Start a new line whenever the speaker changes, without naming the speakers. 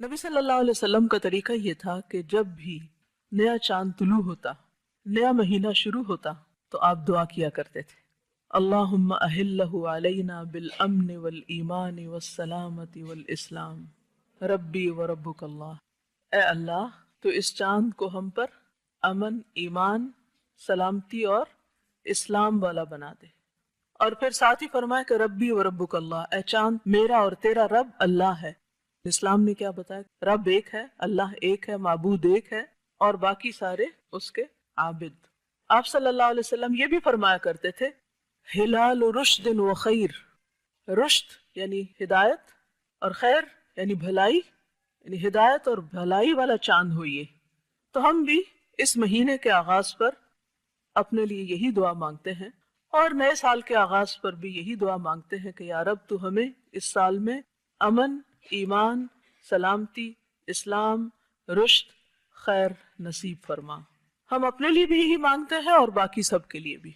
نبی صلی اللہ علیہ وسلم کا طریقہ یہ تھا کہ جب بھی نیا چاند طلوع ہوتا، نیا مہینہ شروع ہوتا، تو آپ دعا کیا کرتے تھے، اللہم اہلہ علینا بالامن والایمان والسلامت والاسلام ربی وربک اللہ۔ اے اللہ تو اس چاند کو ہم پر امن، ایمان، سلامتی اور اسلام والا بنا دے۔ اور پھر ساتھ ہی فرمایا کہ ربی وربک اللہ، اے چاند میرا اور تیرا رب اللہ ہے۔ اسلام نے کیا بتایا؟ رب ایک ہے، اللہ ایک ہے، معبود ایک ہے، اور باقی سارے اس کے عابد۔ آپ صلی اللہ علیہ وسلم یہ بھی فرمایا کرتے تھے، ہلال رشد و خیر، رشد یعنی ہدایت اور خیر یعنی بھلائی، یعنی ہدایت اور بھلائی والا چاند ہوئیے۔ تو ہم بھی اس مہینے کے آغاز پر اپنے لیے یہی دعا مانگتے ہیں، اور نئے سال کے آغاز پر بھی یہی دعا مانگتے ہیں کہ یا رب تو ہمیں اس سال میں امن، ایمان، سلامتی، اسلام، رشد، خیر نصیب فرما۔ ہم اپنے لیے بھی یہی مانگتے ہیں اور باقی سب کے لیے بھی۔